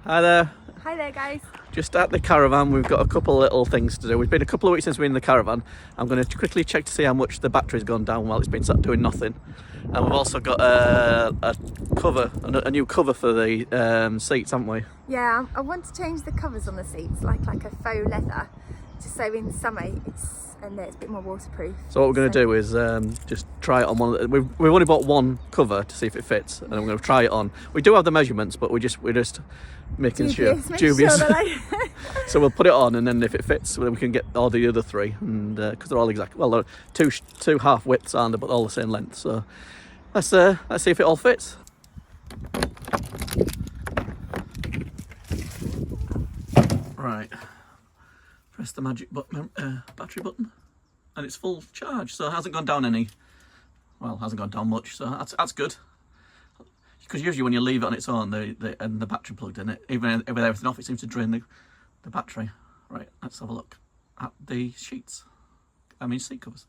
Hi there. Hi there, guys. Just at the caravan, we've got a couple of little things to do. We've been a couple of weeks since we're in the caravan. I'm going to quickly check to see how much the battery's gone down while it's been sat doing nothing. And we've also got a cover, a new cover for the seats, haven't we? Yeah, I want to change the covers on the seats, like a faux leather, just so in summer it's a bit more waterproof. So what we're going to do is just try it on one. We've only bought one cover to see if it fits, and I'm going to try it on. We do have the measurements, but we're just making dubious. So we'll put it on, and then if it fits, then we can get all the other three, and because they're all exact. Well, they're two half widths, aren't they? But all the same length. So let's see if it all fits. Right. Press the magic button, battery button, and it's full charge. So it hasn't gone down any. Well, hasn't gone down much. So that's good. Because usually when you leave it on its own, and the battery plugged in it, even with everything off, it seems to drain the battery. Right, let's have a look at the sheets. Seat covers.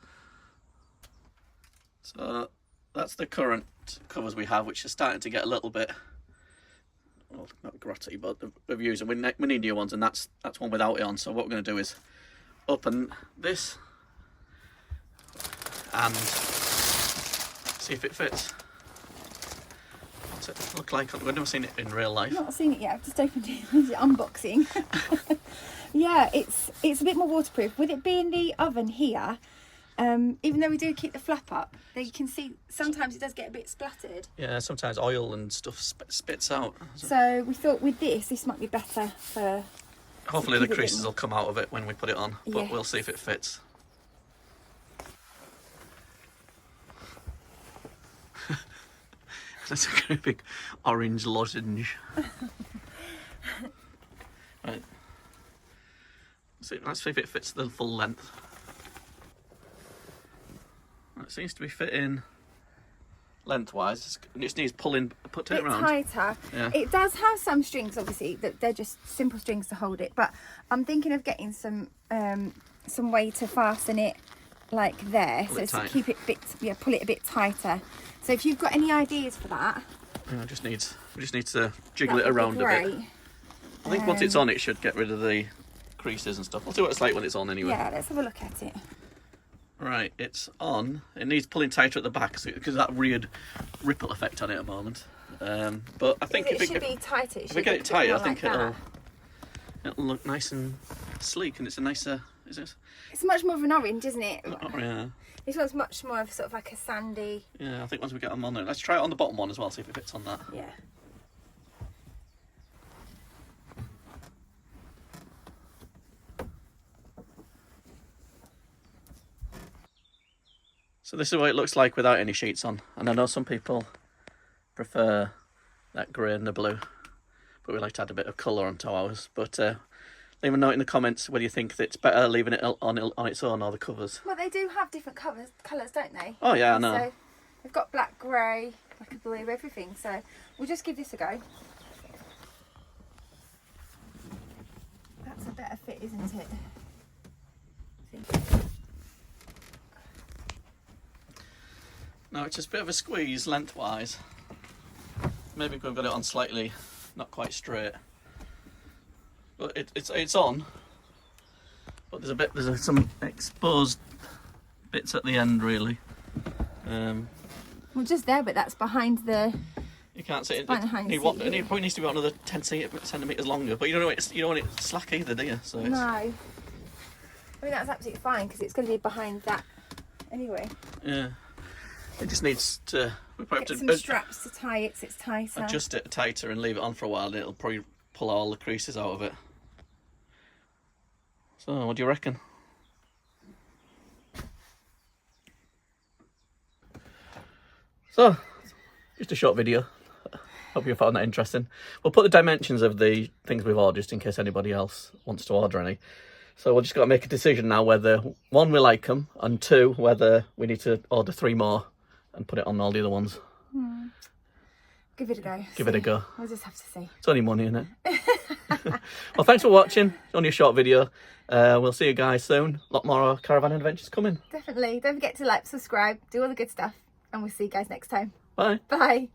So that's the current covers we have, which are starting to get a little bit, well, not grotty, but we've used them. We need new ones, and that's one without it on. So what we're going to do is open this and see if it fits. What's it look like? We've never seen it in real life. I've not seen it yet. I've just opened it. Unboxing. Yeah, it's a bit more waterproof. With it being the oven here, even though we do keep the flap up, you can see sometimes it does get a bit splattered. Yeah, sometimes oil and stuff spits out. So we thought with this might be better for... Hopefully the creases will come out of it when we put it on, but yeah. We'll see if it fits. That's a very big orange lozenge. Right. Let's see if it fits the full length. It seems to be fitting lengthwise. It just needs pulling, put it around. Tighter. Yeah. It does have some strings, obviously, that they're just simple strings to hold it. But I'm thinking of getting some way to fasten it like there, so to keep it pull it a bit tighter. So if you've got any ideas for that, we just need to jiggle it around a bit. I think once it's on, it should get rid of the creases and stuff. We'll see what it's like when it's on anyway. Yeah, let's have a look at it. Right, it's on. It needs pulling tighter at the back because that weird ripple effect on it at the moment. But I think if it should be tighter. If we get it tighter, I think it'll look nice and sleek, and it's a nicer. Is it? It's much more of an orange, isn't it? Oh, yeah. This one's much more of sort of like a sandy. Yeah, I think once we get them on there, let's try it on the bottom one as well. See if it fits on that. Yeah. So this is what it looks like without any sheets on. And I know some people prefer that grey and the blue, but we like to add a bit of colour onto ours. But leave a note in the comments whether you think that it's better leaving it on its own or the covers. Well, they do have different colours, don't they? Oh yeah, I know. So they've got black, grey, like a blue, everything. So we'll just give this a go. That's a better fit, isn't it? No, it's just a bit of a squeeze lengthwise. Maybe we've got it on slightly, not quite straight. But it's on. But there's some exposed bits at the end, really. Well, just there, but that's behind the. You can't see it. It probably needs to be another 10 centimetres longer. But you don't want it slack either, do you? So no. I mean, that's absolutely fine because it's going to be behind that anyway. Yeah. It just needs to. We probably get have to some straps to tie it so it's tighter. Adjust it tighter and leave it on for a while, and it'll probably pull all the creases out of it. So, what do you reckon? So, just a short video. Hope you found that interesting. We'll put the dimensions of the things we've ordered just in case anybody else wants to order any. So we've just got to make a decision now whether, one, we like them, and two, whether we need to order 3 more and put it on all the other ones. Give it a go. Give it a go. We'll just have to see. It's only money, isn't it? Well, thanks for watching. It's only a short video. We'll see you guys soon. A lot more caravan adventures coming. Definitely. Don't forget to like, subscribe, do all the good stuff, and we'll see you guys next time. Bye. Bye.